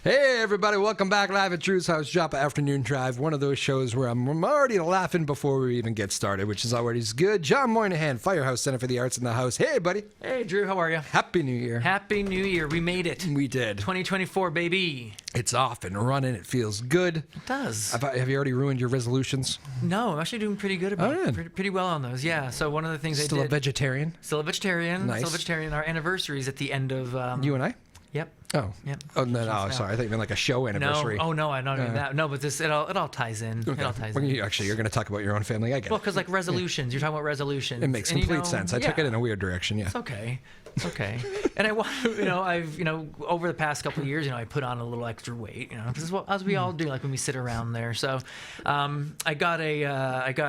Hey, everybody, welcome back live at Drew's House, Joppa Afternoon Drive, one of those shows where I'm already laughing before we even get started, which is already good. John Moynihan, Firehouse Center for the Arts in the house. Hey, buddy. Hey, Drew, how are you? Happy New Year. Happy New Year. We made it. We did. 2024, baby. It's off and running. It feels good. It does. Have you already ruined your resolutions? No, I'm actually doing pretty good about it. Pretty well on those, yeah. So one of the things Still I did... a vegetarian? Still a vegetarian. Nice. Still a vegetarian. Our anniversary is at the end of... You and I? Yep. Oh. Yep. Oh, no, sorry. I thought you meant like a show anniversary. No. Oh, no, I don't mean that. No, but this it all ties in. Okay. It all ties Well, in. you're going to talk about your own family. I get Well, it. because like resolutions. You're talking about resolutions. It makes complete sense. I took it in a weird direction, yeah. It's okay. It's okay. And I've over the past couple of years, I put on a little extra weight, this is what, as we all do, like when we sit around there. So, I got like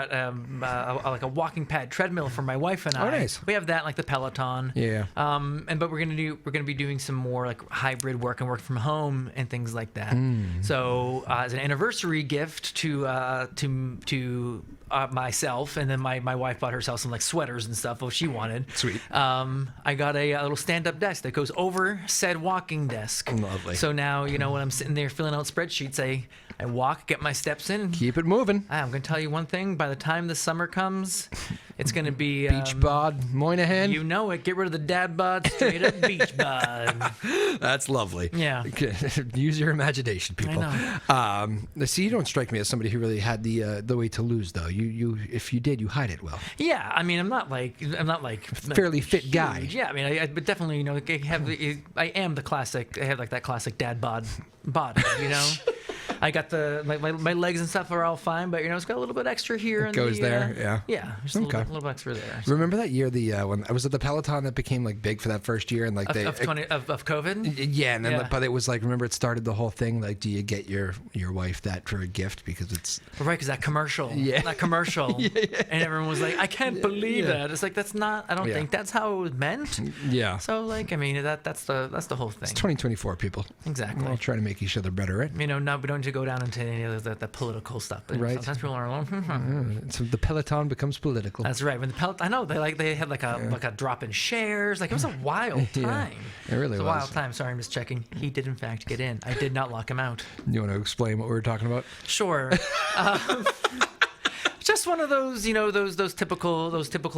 a walking pad treadmill for my wife and I. Oh, nice. We have that, like the Peloton. Yeah. But we're gonna be doing some more like hybrid work and work from home and things like that. So, as an anniversary gift to myself, and then my wife bought herself some like sweaters and stuff, what she wanted. Sweet. I got a little stand-up desk that goes over said walking desk. Lovely. So now, when I'm sitting there filling out spreadsheets, I walk, get my steps in. Keep it moving. I'm going to tell you one thing. By the time the summer comes, it's going to be... Beach bod Moynihan. You know it. Get rid of the dad bod, straight up beach bod. That's lovely. Yeah. Use your imagination, people. I know. See, you don't strike me as somebody who really had the weight to lose, though. You if you did, you hide it well. Yeah, I mean, I'm not like fairly fit huge guy. Yeah, I mean, but definitely, I am the classic. I have like that classic dad bod, I got my legs and stuff are all fine, but it's got a little bit extra here. It goes there, yeah. Yeah, just a little bit extra there. So. Remember that year when I was at the Peloton that became like big for that first year and like of COVID. Yeah, and then but it was like, remember, it started the whole thing like, do you get your wife that for a gift because it's right, because that commercial, yeah. And everyone was like, I can't believe that. It's like, that's not. I don't think that's how it was meant. Yeah. So like, I mean, that's the whole thing. It's 2024, people. Exactly. We're all trying to make each other better, right? No, we don't need to go down into any of the political stuff. But right. Sometimes people are alone. So the Peloton becomes political. That's right. When the Peloton, I know they had like a drop in shares. Like, it was a wild time. It really was. A wild time. Sorry, I'm just checking. He did in fact get in. I did not lock him out. You want to explain what we were talking about? Sure. Just one of those, those typical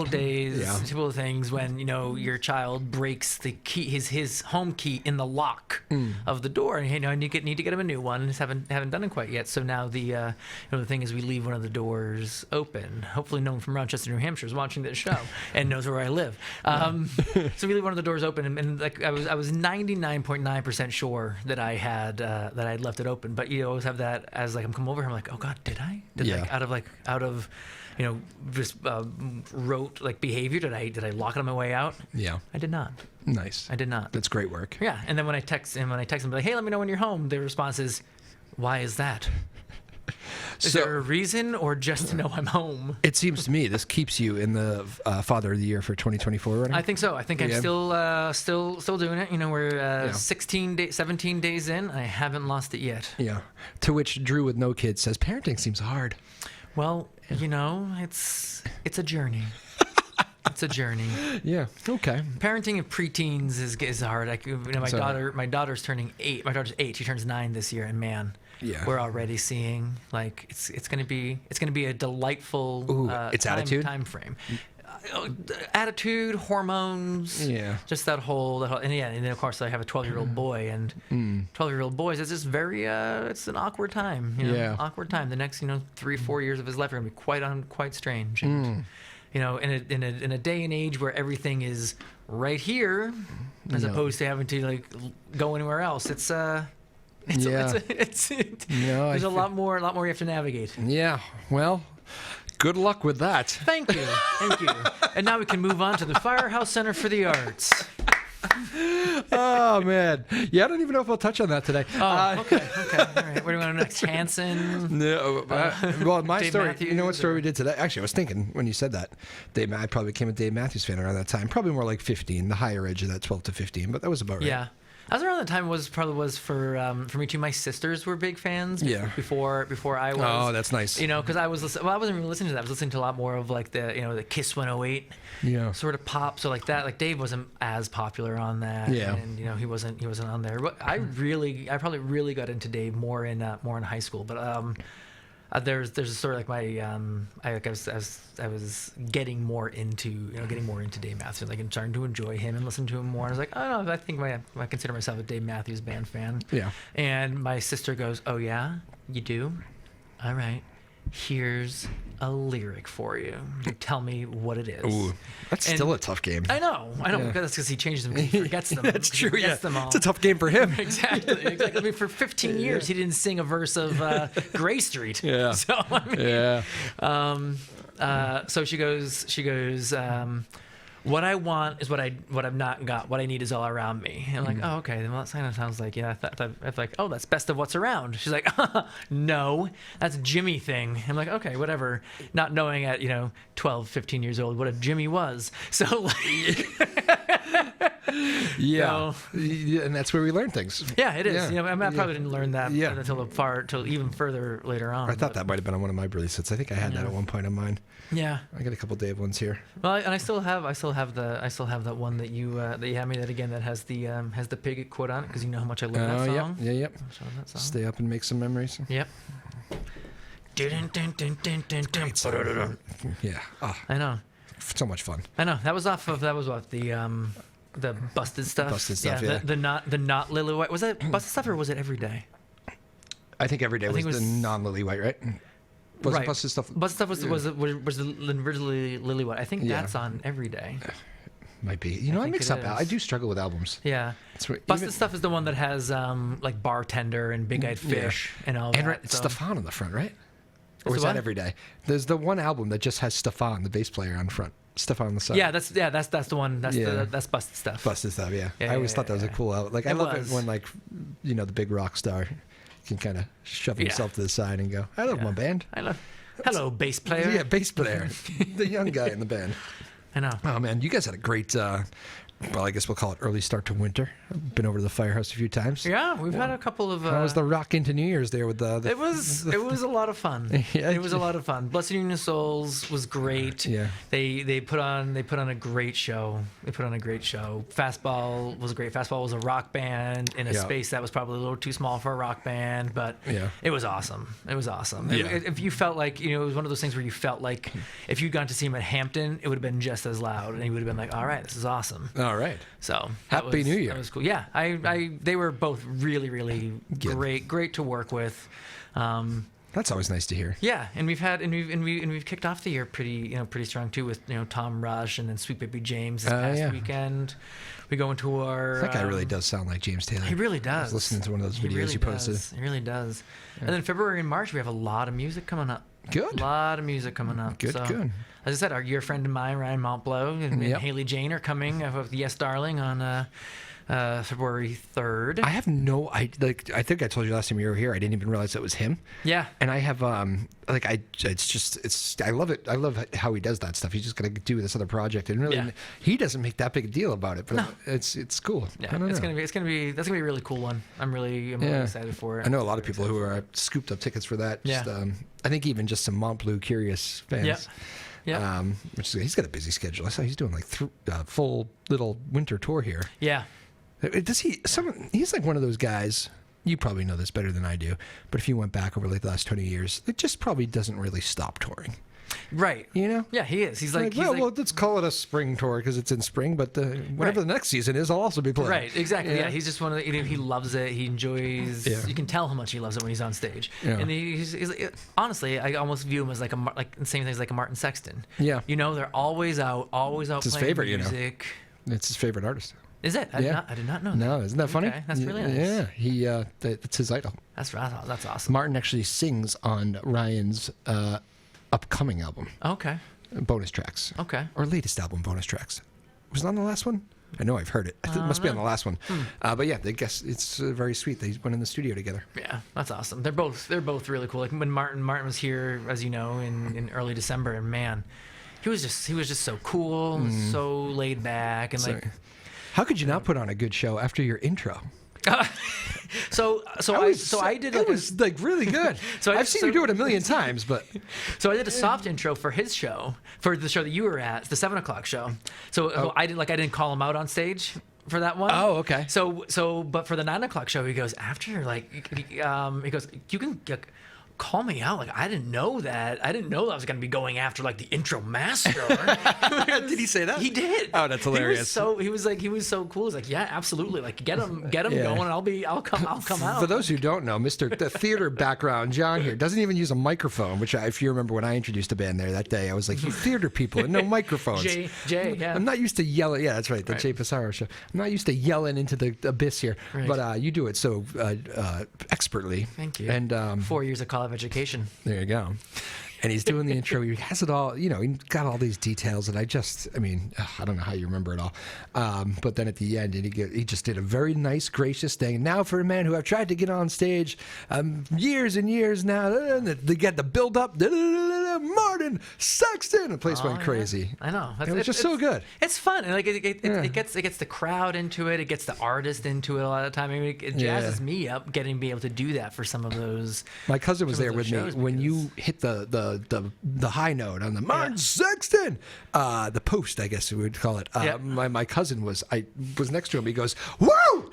days, typical things when your child breaks the key, his home key in the lock of the door, and you need to get him a new one. Just haven't done it quite yet. So now the thing is, we leave one of the doors open. Hopefully, no one from Rochester, New Hampshire, is watching this show and knows where I live. So we leave one of the doors open, and like I was 99.9% sure that I had left it open. But you always have that as like I'm coming over here, I'm like, oh God, did I? Out of just rote like behavior, did I lock it on my way out? Yeah, I did not. Nice. I did not. That's great work. Yeah, and then when I text him like, hey, let me know when you're home, the response is, why is that? Is there a reason, or just to know I'm home? It seems to me this keeps you in the Father of the Year for 2024 running. I think so. I think I'm still doing it. We're 17 days in. I haven't lost it yet. Yeah. To which Drew with no kids says, parenting seems hard. Well, it's a journey. It's a journey. Yeah. Okay. Parenting of preteens is hard. My daughter's turning 8. My daughter's 8. She turns 9 this year, and man. Yeah. We're already seeing like it's gonna be a delightful time frame. Attitude, hormones, just that whole and then of course I have a 12-year-old boy, and 12-year-old boys, it's just very it's an awkward time, awkward time. The next 3-4 years of his life are gonna be quite strange, and in a day and age where everything is right here as opposed to having to like go anywhere else. There's a lot more you have to navigate. Yeah. Well, good luck with that. Thank you. And now we can move on to the Firehouse Center for the Arts. Oh, man. Yeah, I don't even know if we'll touch on that today. Oh, okay. All right. Where do we want to next? Hanson? No. Well, my Dave story, Matthews, you know what story we did today? Actually, I was thinking when you said that, I probably became a Dave Matthews fan around that time. Probably more like 15, the higher edge of that 12 to 15, but that was about right. Yeah. As around the time it was for me too. My sisters were big fans. Yeah. Before I was. Oh, that's nice. Because I wasn't even listening to that. I was listening to a lot more of like the Kiss 108 sort of pop. So like that, like Dave wasn't as popular on that. Yeah. And he wasn't on there. But I probably really got into Dave more in high school. But there's sort of like my I was getting more into Dave Matthews, like, and starting to enjoy him and listen to him more. I was like, oh no, I think I consider myself a Dave Matthews Band fan. Yeah. And my sister goes, oh yeah, you do? All right, here's a lyric for you. You tell me what it is. Ooh, that's still a tough game. I know. Yeah. That's because he changes them, he forgets them. That's true. He Yeah, them all. it's a tough game for him. Exactly. I mean, for 15 years, he didn't sing a verse of Gray Street. Yeah. So I mean, Yeah. so she goes. What I want is what I've not got. What I need is all around me. And I'm like, oh, okay. Then well, that kind of sounds like, I thought like, oh, that's best of what's around. She's like, no, that's a Jimmy thing. I'm like, okay, whatever. Not knowing at 12, 15 years old what a Jimmy was. So like, yeah. And that's where we learn things. Yeah, it is. Yeah. I probably didn't learn that Yeah. until even further later on. I thought that might have been on one of my bracelets. I think I had that at one point on mine. Yeah. I got a couple Dave ones here. Well, and I still have that one that you had me that again that has the pig quote on it because you know how much I love that song. Yep. I'll show that song. Stay up and make some memories. Yep. Yeah. Oh, I know. so much fun. I know. That was what the busted stuff. Busted stuff. Yeah. The not lily white. Was that busted stuff or was it every day? I think every day was the non-lily white, right? Was right. it busted stuff? Busted stuff was the originally lily white. I think that's on every day. Might be. I mix up. I do struggle with albums. Yeah. Busted stuff is the one that has like Bartender and Big Eyed Fish and all that. And Stefan on the front, right? Or Is is the that what? every day? There's the one album that just has Stefan, the bass player, on front. Stefan on the side. Yeah, that's the one. That's busted stuff. Busted stuff. Yeah. Yeah, I always yeah, thought that was a yeah. cool album. Like I love it when the big rock star can kind of shove himself to the side and go, "I love my band." Hello, bass player. Yeah, bass player, the young guy in the band. I know. Oh man, you guys had a great. Well, I guess we'll call it early start to winter. I've been over to the firehouse a few times. Yeah, we've had a couple of. How was the rock into New Year's there with the it was a lot of fun. Yeah. It was a lot of fun. Blessed Union of Souls was great. Yeah. They put on a great show. Fastball was great. Fastball was a rock band in a space that was probably a little too small for a rock band, but it was awesome. It was awesome. Yeah. If you felt like it was one of those things where you felt like if you'd gone to see him at Hampton, it would have been just as loud, and he would have been like, "All right, this is awesome." All right. So Happy New Year. That was cool. Yeah, they were both really, really great to work with. That's always nice to hear. Yeah, and we've kicked off the year pretty strong too with Tom Rush and then Sweet Baby James this past weekend. We go into our That guy really does sound like James Taylor. He really does. I was listening to one of those videos you posted. He really does. Yeah. And then February and March we have a lot of music coming up. Good. A lot of music coming up. Good. As I said, your friend of mine, Ryan Montblow, and Haley Jane are coming of the Yes Darling on February 3rd. I have no idea. I think I told you last time you were here. I didn't even realize it was him. Yeah. And I have I love it. I love how he does that stuff. He's just gonna do this other project, and really, he doesn't make that big a deal about it. But it's cool. Yeah, that's gonna be a really cool one. I'm really excited for it. I know a lot of people who are scooped up tickets for that. Just, I think even just some Montbleu curious fans. Yeah. Yeah. He's got a busy schedule. I saw he's doing like full little winter tour here. Yeah. Does he? He's like one of those guys. You probably know this better than I do. But if you went back over like the last 20 years, it just probably doesn't really stop touring. Right. Yeah, he is. He's like, well, let's call it a spring tour because it's in spring. But whatever the next season is, I'll also be playing. Right. Exactly. Yeah. He's just one of the. He loves it. He enjoys. Yeah. You can tell how much he loves it when he's on stage. Yeah. And he's honestly, I almost view him as like the same thing as like a Martin Sexton. Yeah. They're always out it's his playing favorite, music. It's his favorite artist. Is it? I did not know that. No, isn't that funny? Okay, that's really nice. Yeah, that's his idol. That's awesome. Martin actually sings on Ryan's upcoming album. Okay. Bonus tracks. Okay. Or latest album bonus tracks. Was it on the last one? I know I've heard it. I think it must be on the last one. But yeah, I guess it's very sweet. They went in the studio together. Yeah, that's awesome. They're both really cool. Like when Martin was here, as you know, in early December, and man, he was just so cool, so laid back, and like. How could you not put on a good show after your intro? So I did like it was like really good. I've seen you do it a million times, but so I did a soft intro for his show, for the show that you were at, the 7:00 show. So I didn't call him out on stage for that one. Oh, okay. So but for the 9:00 show, he goes after he goes, you can call me out. Like, I didn't know that. I didn't know that I was going to be going after like the intro master. Did he say that? He did. Oh, that's hilarious. He was so cool. He's like, yeah, absolutely. Like, get him going. I'll come out. For those who don't know, the theater background, John here, doesn't even use a microphone, which if you remember when I introduced the band there that day, I was like, you theater people and no microphones. Jay, yeah. I'm not used to yelling. Yeah, that's right. The Jay Pissarro show. I'm not used to yelling into the abyss here, but you do it so expertly. Thank you. And 4 years of college education. There you go. And he's doing the intro. He has it all, he got all these details. And I don't know how you remember it all. But then at the end, he just did a very nice, gracious thing. Now for a man who I've tried to get on stage years and years now, they get the build up. Martin Sexton. The place went crazy. I know. It was just so good. It's fun. And it gets the crowd into it. It gets the artist into it a lot of the time. I mean, it jazzes me up be able to do that for some of those. My cousin was there with me when you hit the high note on the Martin Sexton, the post, I guess we would call it. My cousin was next to him. He goes, "Woo!"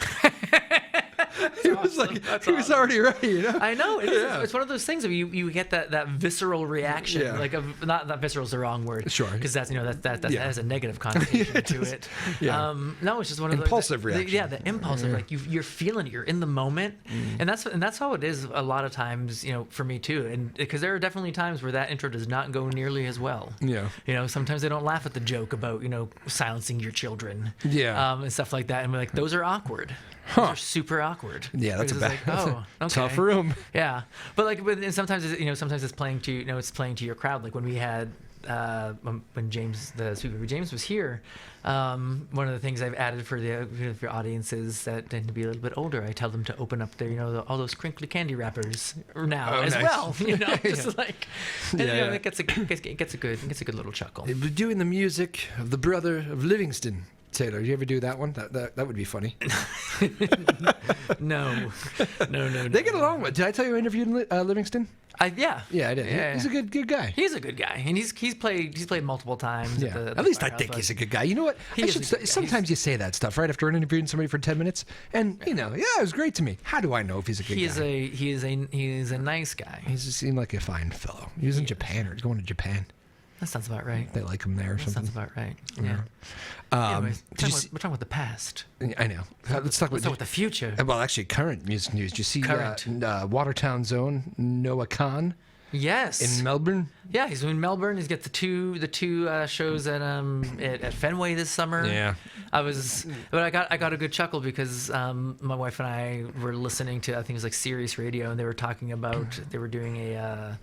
He was like, he was already ready. I know. It's one of those things where you get that visceral reaction. Yeah. Like not visceral is the wrong word. Sure. Because that has a negative connotation to it. Yeah. No, it's just one of impulsive reaction. The impulsive. Like you're feeling it. You're in the moment, and that's how it is a lot of times. For me too. And because there are definitely times where that intro does not go nearly as well. Yeah. Sometimes they don't laugh at the joke about silencing your children. Yeah. And stuff like that. And we're like, those are awkward. Those are super awkward. Yeah, that's a bad. Okay. Tough room. Yeah, but sometimes it's playing to your crowd. Like when we had when James, the Sweet Baby James, was here. One of the things I've added for your audiences that tend to be a little bit older, I tell them to open up their all those crinkly candy wrappers now as well. Just like it gets a good little chuckle. We're doing the music of the brother of Livingston. Taylor, you ever do that one? That would be funny. No. They get along with. Did I tell you I interviewed Livingston? Yeah, I did. Yeah, he's a good guy. He's a good guy, and he's played multiple times. Yeah. At least I think he's a good guy. You know what? Sometimes you say that stuff right after interviewing somebody for 10 minutes, and it was great to me. How do I know if he's a good guy? He is a nice guy. He seemed like a fine fellow. He was in Japan, or he's going to Japan. That sounds about right. They like him there or something. That sounds about right. Yeah. Anyways, we're talking about the past. I know. Let's talk about the future. Well, actually, current music news. Did you see current. Watertown Zone, Noah Khan? Yes. In Melbourne? Yeah, he's in Melbourne. He's got the two shows at Fenway this summer. Yeah. But I got a good chuckle because my wife and I were listening to, I think it was like Sirius Radio, and they were talking about they were doing a.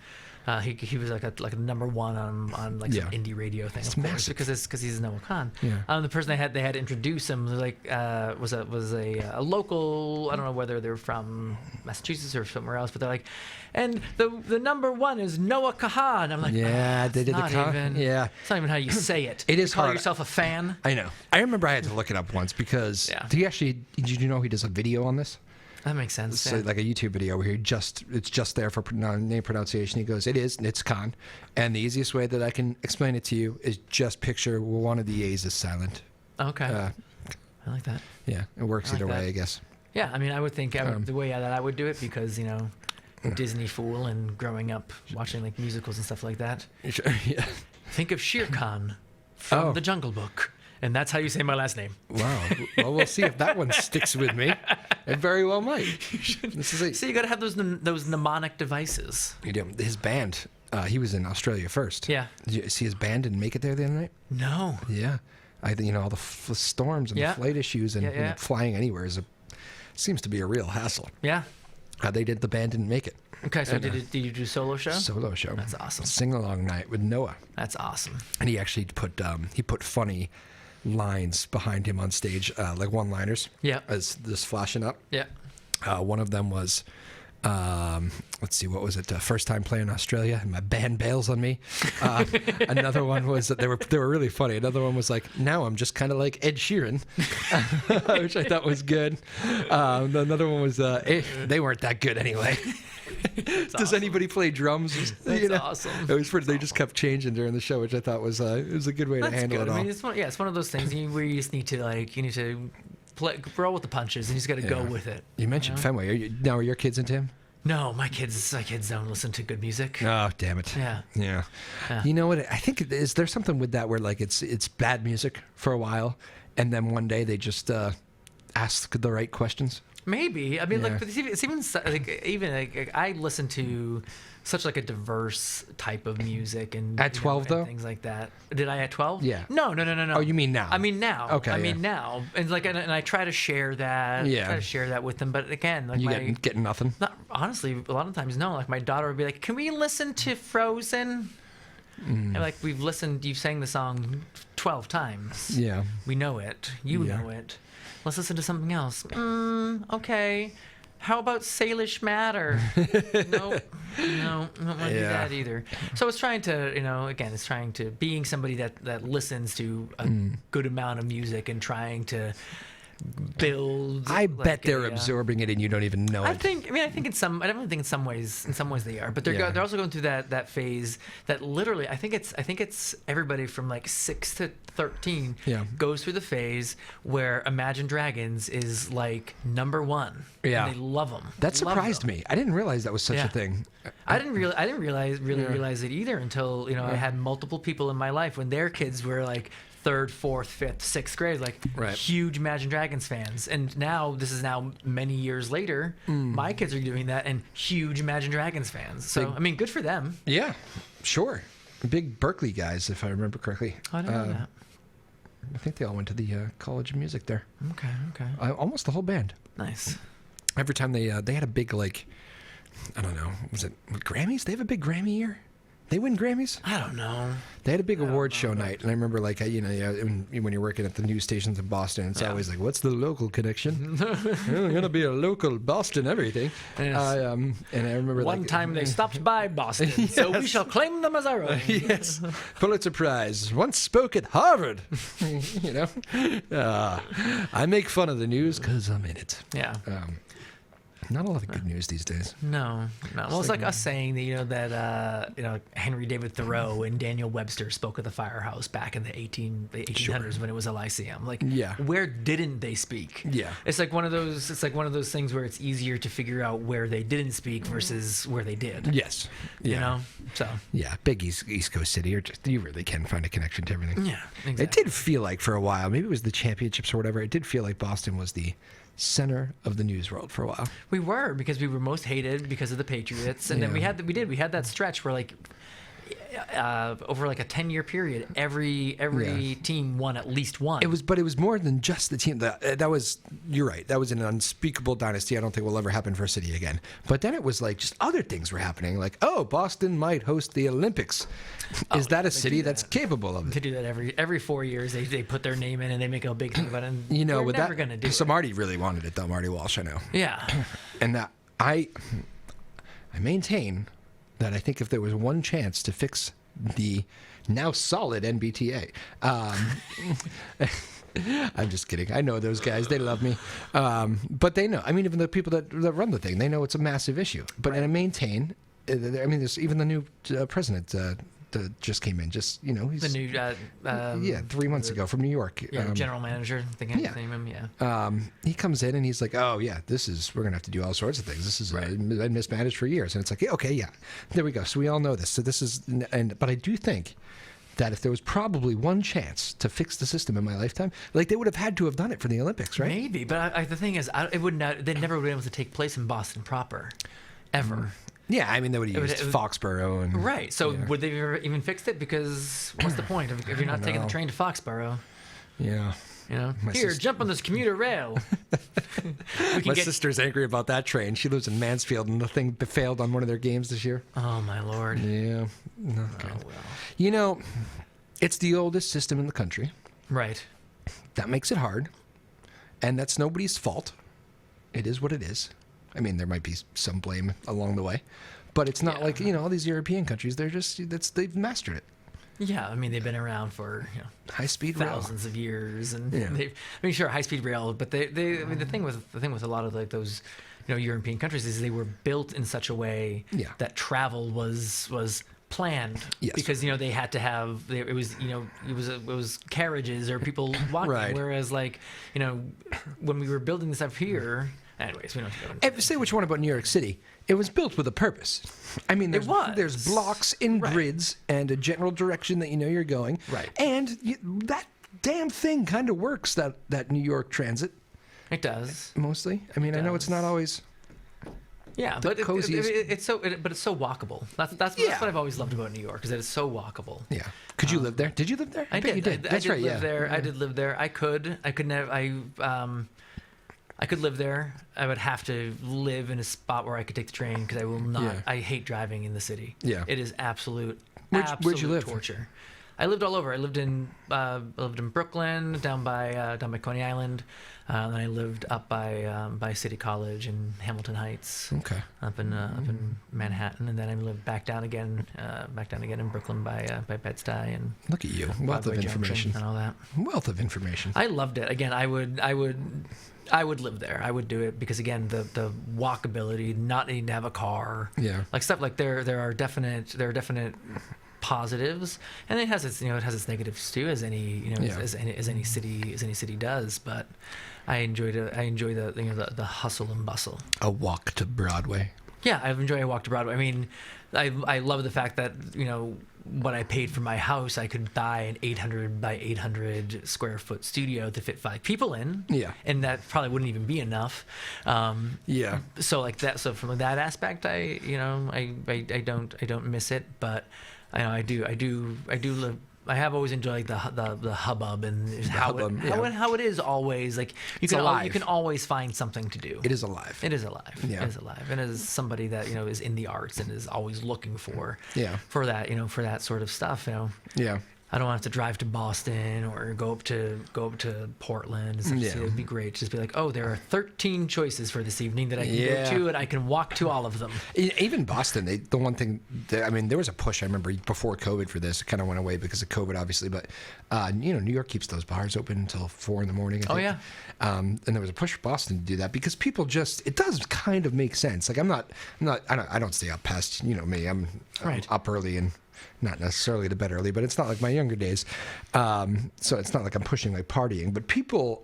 He was like a number one on like some indie radio thing, of course, because he's Noah Khan. Yeah. The person they had to introduce him was like was a local. I don't know whether they're from Massachusetts or somewhere else, but they're like, and the number one is Noah Kahan. I'm like, they did the Kahan. Yeah, it's not even how you say it. It is you call hard. yourself a fan. I know. I remember I had to look it up once because did you know he does a video on this? That makes sense. So like a YouTube video where it's just there for name pronunciation. He goes, it's Khan. And the easiest way that I can explain it to you is just picture one of the A's is silent. Okay. I like that. Yeah, it works either way, I guess. Yeah, I mean, I would think the way that I would do it because, Disney fool and growing up watching like musicals and stuff like that. Yeah. Think of Shere Khan from The Jungle Book. And that's how you say my last name. Wow. Well, we'll see if that one sticks with me. It very well might. So you got to have those mnemonic devices. You do. His band, he was in Australia first. Yeah. Did you see his band didn't make it there the other night? No. Yeah. All the storms and the flight issues and flying anywhere seems to be a real hassle. Yeah. The band didn't make it. Okay, so did you do solo show? Solo show. That's awesome. Sing-along night with Noah. That's awesome. And he actually put funny lines behind him on stage, like one-liners. Yeah. As this flashing up. Yeah. One of them was, Let's see, what was it? First time playing Australia, and my band bails on me. Another one was that they were really funny. Another one was like, now I'm just kind of like Ed Sheeran, which I thought was good. Another one was they weren't that good anyway. Does awesome. Anybody play drums? That's awesome. It was pretty, they just kept changing during the show, which I thought was it was a good way to handle good. it all. I mean, it's one of those things where you just need to roll with the punches, and you just got to go with it. You mentioned Fenway. Are your kids into him? No, my kids don't listen to good music. Oh, damn it. Yeah. You know what? I think is there something with that where like it's bad music for a while, and then one day they just ask the right questions. Maybe. I mean, like, but it's even I listen to such like a diverse type of music and at 12 though, and things like that. Did I at 12? Yeah. No. Oh, you mean now? I mean now. Okay. I mean now, and like, and I try to share that. Yeah. Try to share that with them, but again, like you getting nothing. Not, honestly, a lot of times no. Like my daughter would be like, "Can we listen to Frozen?" And like you've sang the song 12 times. Yeah. We know it. You know it. Let's listen to something else. Okay. How about Salish Matter? No, I don't want to do that either. So it's trying to, being somebody that listens to a good amount of music and trying to build. I bet they're absorbing it and you don't even know it. I definitely think in some ways they are, but they're also going through that phase that literally I think it's everybody from like 6 to 13 goes through the phase where Imagine Dragons is like number one. Yeah, and they love them. That surprised me. I didn't realize that was such a thing. I didn't realize it either until I had multiple people in my life when their kids were like 3rd, 4th, 5th, 6th grade, like huge Imagine Dragons fans. And now, this is now many years later, my kids are doing that and huge Imagine Dragons fans. So, I mean, good for them. Yeah, sure. Big Berkeley guys, if I remember correctly. I don't know that. I think they all went to the College of Music there. Okay. Almost the whole band. Nice. Every time they had a big, like, I don't know, was it Grammys? They have a big Grammy year? They win Grammys? I don't know. They had a big award show night, and I remember, like, when you're working at the news stations in Boston, it's always like, what's the local connection? Well, gonna be a local Boston everything. Yes. And I remember one time they stopped by Boston, so we shall claim them as our own. Yes, Pulitzer Prize. Once spoke at Harvard. I make fun of the news because I'm in it. Yeah. Not a lot of good news these days. No. Well, it's like us saying that Henry David Thoreau and Daniel Webster spoke at the firehouse back in the 1800s when it was a lyceum. Like, where didn't they speak? Yeah. It's like one of those things where it's easier to figure out where they didn't speak versus where they did. Yes. Yeah. You know. So. Yeah, big East Coast city, or just you really can find a connection to everything. Yeah. Exactly. It did feel like for a while, maybe it was the championships or whatever. It did feel like Boston was the center of the news world for a while. We were, because we were most hated because of the Patriots, and then we had that stretch where like over like a 10-year period, every team won at least one. But it was more than just the team. That was, you're right. That was an unspeakable dynasty. I don't think will ever happen for a city again. But then it was like just other things were happening. Like, Boston might host the Olympics. Is that a city that's capable of it? They do that every 4 years. They put their name in and they make a big thing about it. And we're never going to do it. So Marty really wanted it, though. Marty Walsh, I know. Yeah. And that I maintain that I think if there was one chance to fix the now solid NBTA, I'm just kidding. I know those guys. They love me. But they know. I mean, even the people that run the thing, they know it's a massive issue. But and I maintain, there's even the new president that just came in. He's the new 3 months ago from New York. General manager. I think I name him. Yeah. He comes in and he's like, we're gonna have to do all sorts of things. This is been mismanaged for years, and it's like, there we go. So we all know this. So this is, but I do think that if there was probably one chance to fix the system in my lifetime, like they would have had to have done it for the Olympics, right? Maybe, but the thing is, they never would have been able to take place in Boston proper, ever. Yeah, I mean, they would have used Foxborough. And, right, so would they have even fixed it? Because what's the point if you're not taking the train to Foxborough? Yeah. Jump on this commuter rail. My sister's angry about that train. She lives in Mansfield, and the thing failed on one of their games this year. Oh, my Lord. Yeah. Not good. Well. It's the oldest system in the country. Right. That makes it hard, and that's nobody's fault. It is what it is. I mean, there might be some blame along the way, but it's not like, all these European countries, they've mastered it. Yeah, I mean, they've been around for high-speed rail. thousands of years, and sure, high-speed rail, but I mean, the thing with a lot of like those, European countries is they were built in such a way that travel was planned because they had to have it was carriages or people walking, right. Whereas like when we were building this up here. Anyways, we don't have to go into Say what you want about New York City. It was built with a purpose. I mean, there's blocks in grids and a general direction that you're going. Right. And that damn thing kind of works, that New York Transit. It does. Mostly. I mean, I know it's not always... Yeah, but it's so walkable. That's what I've always loved about New York, is that it's so walkable. Yeah. Could you live there? Did you live there? I did. You did. That's right. Live there. I did live there. I could never. I could live there. I would have to live in a spot where I could take the train, because I will not. Yeah. I hate driving in the city. Yeah. It is absolute Where'd you live? Torture. I lived all over. I lived in Brooklyn, down by Coney Island. Then I lived up by City College in Hamilton Heights. Okay. Up in Manhattan, and then I lived back down again in Brooklyn by Bed-Stuy, and look at you, wealth of information and all that. Wealth of information. I loved it. Again, I would live there. I would do it because, again, the walkability, not needing to have a car. Yeah. Like stuff like there are definite positives, and it has its negatives too, as any as any city does. But I enjoy the hustle and bustle. A walk to Broadway. Yeah, I enjoy a walk to Broadway. I mean, I love the fact that what I paid for my house, I could buy an 800 by 800 square foot studio to fit 5 people in. Yeah. And that probably wouldn't even be enough. Yeah. So like that. So from that aspect, I don't miss it, but I do live. I have always enjoyed the hubbub and how it is always like you can always find something to do. It is alive. It is alive. Yeah. It is alive. And as somebody that is in the arts and is always looking for that for that sort of stuff. Yeah. I don't have to drive to Boston or go up to Portland. It would be great to just be like, oh, there are 13 choices for this evening that I can go to, and I can walk to all of them. Even Boston, the one thing, there was a push, I remember, before COVID for this. It kind of went away because of COVID, obviously, but, New York keeps those bars open until 4 a.m. I think. Oh, yeah. And there was a push for Boston to do that because people it does kind of make sense. Like, I don't stay up past, me. I'm up early and not necessarily to bed early, but it's not like my younger days. So it's not like I'm pushing like partying. But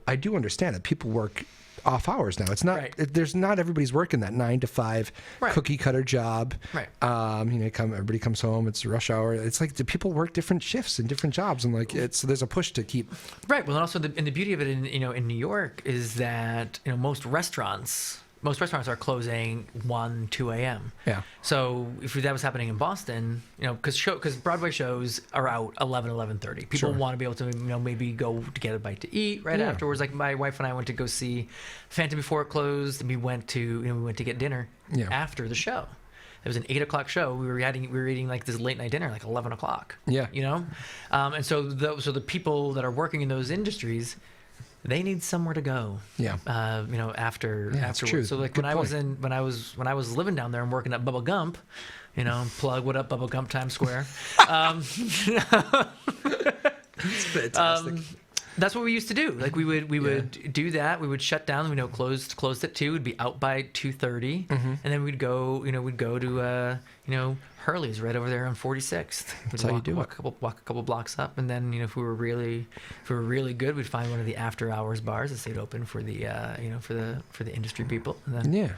I do understand that people work off hours now. It's not. There's not everybody's working that 9 to 5 cookie cutter job. Right. Everybody comes home. It's rush hour. It's like, do people work different shifts and different jobs? And like there's a push to keep. Right. Well, and also the beauty of it in New York is that most restaurants are closing 1, 2 a.m. Yeah. So if that was happening in Boston, because Broadway shows are out 11:30. People want to be able to maybe go to get a bite to eat afterwards. Like my wife and I went to go see Phantom before it closed, and we went to get dinner after the show. It was an 8:00 show. We were eating like this late night dinner, like 11 o'clock. Yeah. And so the people that are working in those industries, they need somewhere to go. Yeah. Afterwards. True. So like Good when point. I was living down there and working at Bubba Gump, plug what up Bubba Gump Times Square. It's fantastic. That's what we used to do. Like we would do that. We would shut down. Closed at 2. We'd be out by 2:30, and then we'd go to Hurley's right over there on 46th. That's how you do it. Walk a couple blocks up, and then if we were really good, we'd find one of the after hours bars that stayed open for the for the industry people. And then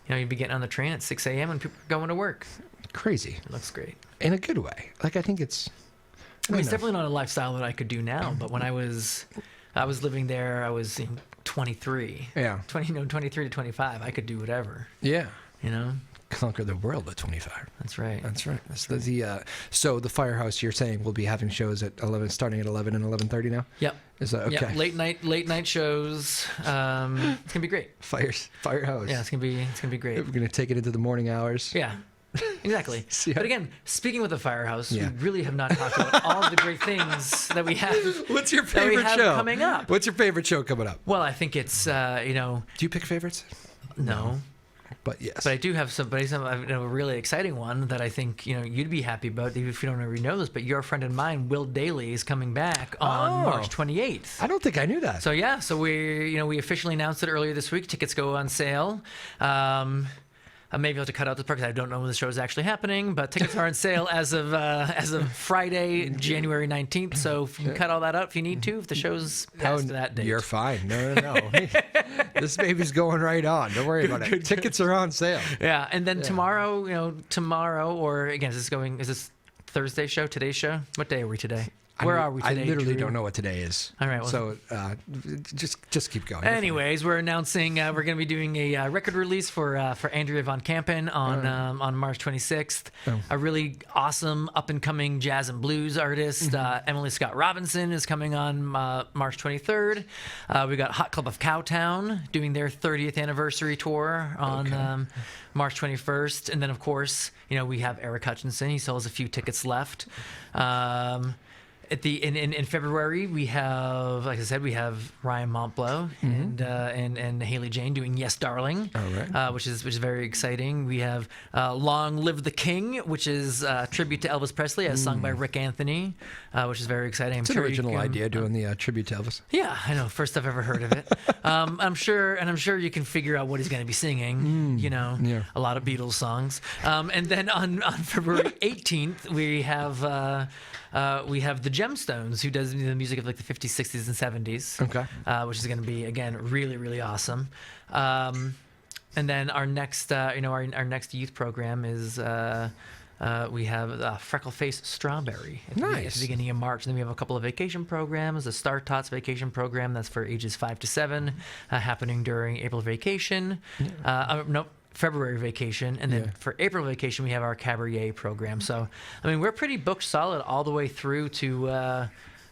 you'd be getting on the train at 6 a.m. and people are going to work. Crazy. It looks great in a good way. Like I think it's. It's definitely not a lifestyle that I could do now. But when I was living there, I was 23. Yeah. 23 to 25. I could do whatever. Yeah. Conquer the world at 25. That's right. So the Firehouse, you're saying, will be having shows at 11, starting at 11 and 11:30 now. Yep. Is that okay? Yep. Late night shows. It's gonna be great. Firehouse. Yeah, it's gonna be great. We're gonna take it into the morning hours. Yeah. Exactly. But again, speaking with the Firehouse, we really have not talked about all the great things that we have. What's your favorite show coming up? What's your favorite show coming up? Well, I think it's Do you pick favorites? No. But yes. But I do have a really exciting one that I think you'd be happy about, even if you don't already know this. But your friend and mine, Will Daly, is coming back on March 28th. I don't think I knew that. So yeah, we officially announced it earlier this week. Tickets go on sale. I may be able to cut out the part because I don't know when the show is actually happening, but tickets are on sale as of Friday, January 19th. So if you can cut all that out if you need to, if the show's past that date. You're fine. No. This baby's going right on. Don't worry about it. Tickets are on sale. Yeah, and then tomorrow, or again, is this Thursday's show, today's show? What day are we today? Where are we today? I literally Drew? don't know what today is. All right. Well, so just keep going. Anyways, we're announcing we're going to be doing a record release for Andrea Von Kampen on March 26th. Oh. A really awesome up and coming jazz and blues artist. Emily Scott Robinson is coming on March 23rd. We got Hot Club of Cowtown doing their 30th anniversary tour on March 21st, and then of course we have Eric Hutchinson. He still has a few tickets left. In February, we have, like I said, we have Ryan Montblow and Haley Jane doing Yes Darling, which is very exciting. We have Long Live the King, which is a tribute to Elvis Presley as sung by Rick Anthony, which is I'm it's sure an original idea doing the tribute to Elvis. Yeah, I know. First I've ever heard of it. I'm sure you can figure out what he's going to be singing. A lot of Beatles songs. And then on February 18th, we have the Gemstones, who does the music of like the 50s, 60s, and 70s. Okay. Which is going to be again really, really awesome. And then our next our next youth program is we have Freckle Face Strawberry at the beginning of March. And then we have a couple of vacation programs. The Star Tots vacation program that's for ages 5 to 7, happening during April vacation. February vacation, and then for April vacation we have our cabaret program. So I mean we're pretty booked solid all the way through to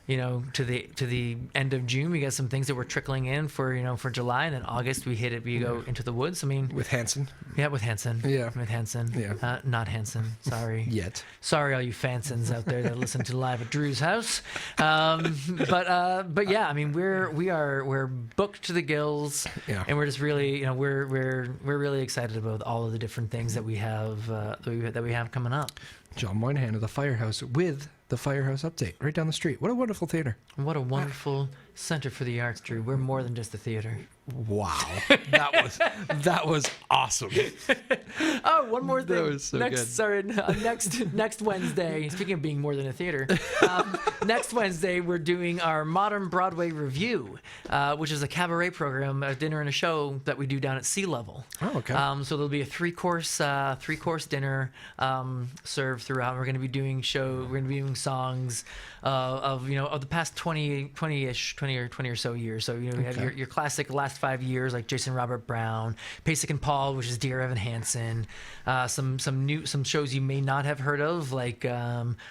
to the end of June. We got some things that we're trickling in for July, and then August we go into the woods. I mean with Hanson. Yeah, with Hanson. Yeah, with Hanson. Yeah, not Hanson. Sorry. Yet. Sorry, all you fansons out there that listen to Live at Drew's house. But yeah, I mean we're booked to the gills, and we're just really we're really excited about all of the different things that we have that we have coming up. John Moynihan of the Firehouse with the Firehouse Update right down the street. What a wonderful theater. What a wonderful center for the arts, Drew. We're more than just a theater. Wow. That was awesome. Oh, one more thing. That was so good. Sorry, next Wednesday, speaking of being more than a theater, next Wednesday we're doing our Modern Broadway Review, which is a cabaret program, a dinner and a show that we do down at Sea Level. Oh, okay. So there'll be a three-course dinner served throughout. We're going to be doing songs of the past 20 or so years. So we have your classic last 5 years like Jason Robert Brown, Pasek and Paul, which is Dear Evan Hansen, some shows you may not have heard of like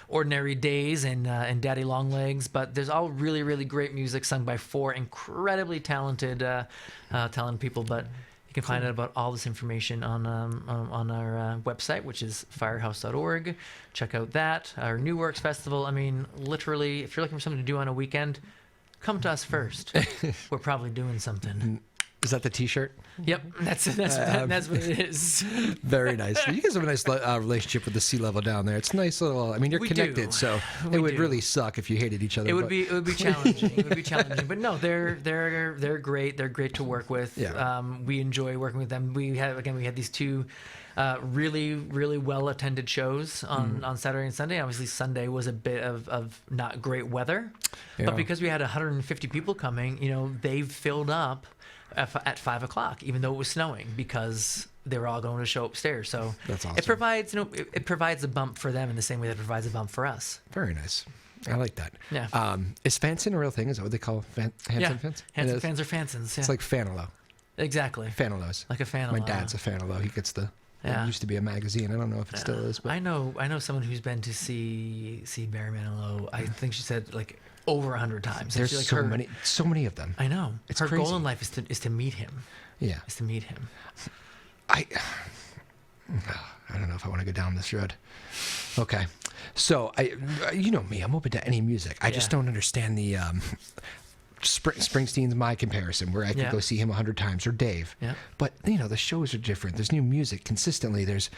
Ordinary Days and Daddy Longlegs, but there's all really, really great music sung by 4 incredibly talented people. But you can find out about all this information on our website, which is firehouse.org. Check out that. Our New Works Festival. I mean, literally, if you're looking for something to do on a weekend, come to us first. We're probably doing something. Is that the T-shirt? Yep, that's what it is. Very nice. You guys have a nice relationship with the Sea Level down there. It's nice little. I mean, you're connected, so it would really suck if you hated each other. It would be challenging. It would be challenging, but no, they're great. They're great to work with. Yeah. We enjoy working with them. We had these 2 really, really well attended shows on Saturday and Sunday. Obviously, Sunday was a bit of not great weather, but because we had 150 people coming, they filled up at 5 o'clock, even though it was snowing, because they were all going to show upstairs. So that's awesome. It provides it provides a bump for them in the same way that it provides a bump for us. Very nice. I like that. Yeah. Is fansin a real thing? Is that what they call Hanson fans? Hanson fans are fansins. Yeah. It's like Fanalo. Exactly. Fanalos. Like a Fanalo. My dad's a Fanalo. He gets the. Yeah. It used to be a magazine. I don't know if it still is. But I know someone who's been to see Barry Manilow. I think she said like over 100 times. There's like so many of them. I know. It's her crazy. goal in life is to meet him. Yeah. Is to meet him. I don't know if I want to go down this road. Okay. So you know me, I'm open to any music. I just don't understand the Springsteen's my comparison, where I could go see him 100 times, or Dave. Yeah. But, the shows are different. There's new music consistently. There's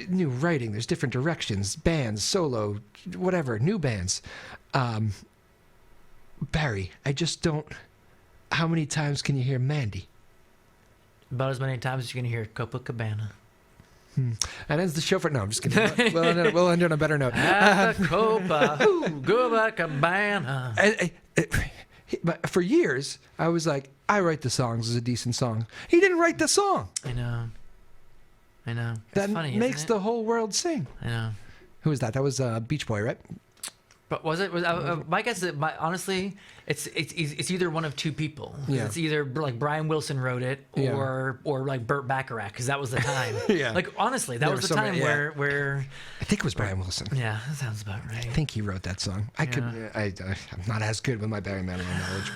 new writing. There's different directions, bands, solo, whatever, new bands. Barry, I just don't... How many times can you hear Mandy? About as many times as you can hear Copacabana. That ends the show for... No, I'm just kidding. We'll end on a better note. At the Copacabana. But for years, I was like, I write the songs as a decent song. He didn't write the song. I know. It's that funny, makes isn't it? the whole world sing. I know. Who was that? That was Beach Boy, right? But was it? My guess is, honestly, it's either one of two people. Yeah. It's either like Brian Wilson wrote it, or like Burt Bacharach, because that was the time. Yeah. Like honestly, that was the time where. I think it was Brian Wilson. Yeah, that sounds about right. I think he wrote that song. I'm not as good with my Barry Manilow knowledge.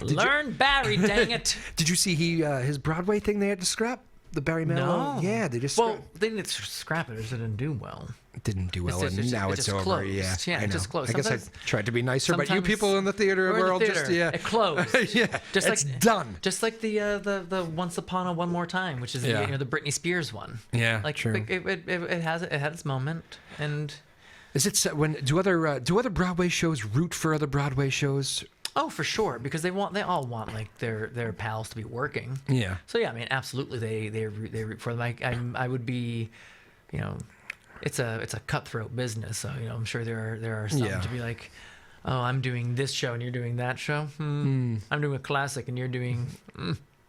But, Learn Barry, dang it! Did you see his Broadway thing they had to scrap? The Barry Manilow? No. Yeah, they just they didn't scrap it, or it didn't do well. didn't do well, and now it's over. Closed. Yeah, Yeah, I know. just closed. I guess I tried to be nicer, but you people in the theater We're world in the theater. just It closed. yeah, Just it's done. Just like the Once Upon a One More Time, which is the Britney Spears one. Yeah, like true. It had its moment, and is it do other Broadway shows root for other Broadway shows? oh, for sure, because they all want like their pals to be working. Yeah. So yeah, I mean, absolutely, they root for them. I would be, it's a cutthroat business. So I'm sure there are some to be like, oh, I'm doing this show and you're doing that show. I'm doing a classic and you're doing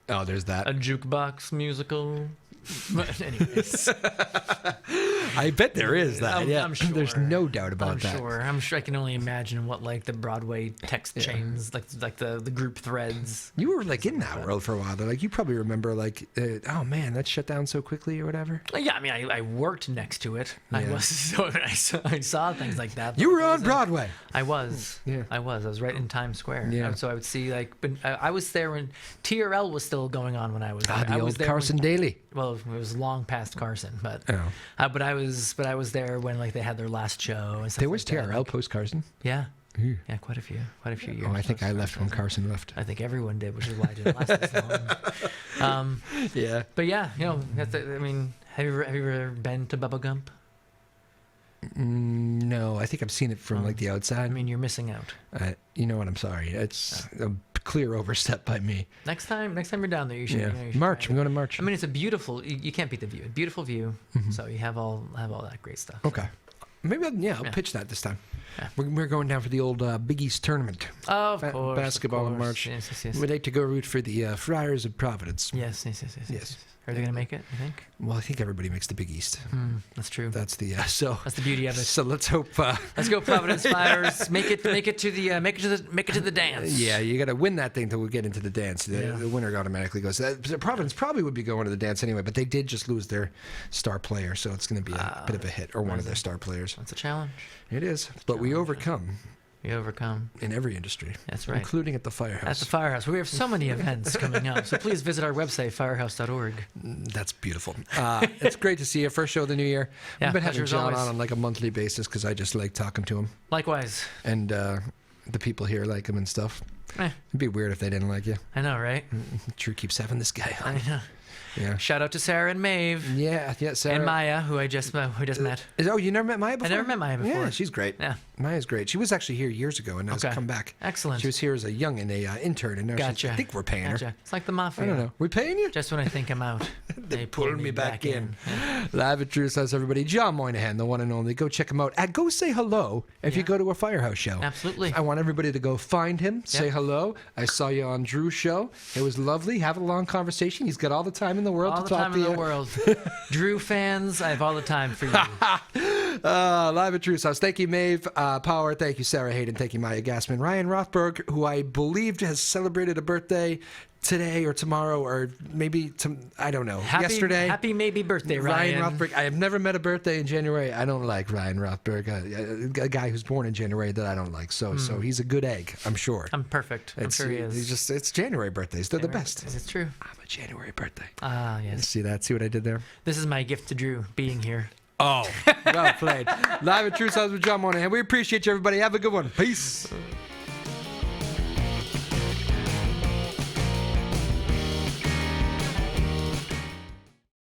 oh, there's that a jukebox musical. But anyways, I bet there is that. I'm sure. There's no doubt about that. I'm sure. I can only imagine what like the Broadway text chains, like the group threads. You were like in that world for a while. Like you probably remember like, oh man, that shut down so quickly or whatever. Yeah, I mean, I worked next to it. Yeah. I saw things like that. You were on Broadway. I was. Yeah. I was right in Times Square. Yeah. So I would see like, I was there when TRL was still going on when I was there. Ah, the I old was there Carson Daly. Well, it was long past Carson, but Oh. but I was there when like they had their last show and stuff. There was like that. TRL post Carson. Yeah. Yeah, quite a few years. Oh, I think I left when Carson left. I think everyone did, which is why it didn't last as long. Yeah. But yeah, I mean, have you ever been to Bubba Gump? No, I think I've seen it from like the outside. I mean, you're missing out. You know what? I'm sorry. It's a clear overstep by me. Next time you're down there, you should. Yeah. You should March. try I'm it. going to March. I mean, it's a beautiful. You can't beat the view. Beautiful view. So you have all that great stuff. Okay. Maybe I'll pitch that this time. Yeah. We're going down for the old Big East tournament. Of course. Basketball in March. Yes. We'd like to go root for the Friars of Providence. Yes. Are they going to make it, you think? Well, I think everybody makes the Big East. That's true. That's the so. That's the beauty of it. So let's hope. Let's go, Providence Fires. Make it to the dance. Yeah, you got to win that thing till we get into the dance. The winner automatically goes. Providence probably would be going to the dance anyway, but they did just lose their star player, so it's going to be a bit of a hit, or one of their star players. That's a challenge. It is, but we overcome. We overcome. In every industry. That's right. Including at the Firehouse. At the Firehouse. We have so many events coming up. So please visit our website, firehouse.org. That's beautiful. It's great to see you. First show of the new year. Yeah, We've been having pleasure's John always. on like a monthly basis because I just like talking to him. Likewise. And the people here like him and stuff. It'd be weird if they didn't like you. I know, right? Drew keeps having this guy on. I know. Yeah. Shout out to Sarah and Maeve. Yeah, Sarah. And Maya, who I just met. Oh, you never met Maya before? I never met Maya before. Yeah, she's great. Yeah. Maya's great. She was actually here years ago and now has come back. Excellent. She was here as a young and a intern, and now Gotcha. I think we're paying her. It's like the mafia. I don't know. We paying you? Just when I think I'm out, they pull me back in. Yeah. Live at Drew's House, everybody. John Moynihan, the one and only. Go check him out. Go say hello if you go to a Firehouse show. Absolutely. I want everybody to go find him, say hello. I saw you on Drew's show. It was lovely. Have a long conversation. He's got all the time in the world to talk to you. All the time in the world. Drew fans, I have all the time for you. Live at Drew's House. Thank you, Maeve Power. Thank you, Sarah Hayden. Thank you, Maya Gassman. Ryan Rothberg, who I believed has celebrated a birthday today or tomorrow or maybe I don't know. Yesterday. Happy maybe birthday, Ryan. Rothberg. I have never met a birthday in January. I don't like Ryan Rothberg, a guy who's born in January that I don't like. So he's a good egg, I'm sure. I'm perfect. I'm sure he is. It's January birthdays. They're the best. It's true. I'm a January birthday. Yes. See that? See what I did there? This is my gift to Drew, being here. Oh, well played. Live at Drew's House with John Moynihan. We appreciate you, everybody. Have a good one. Peace.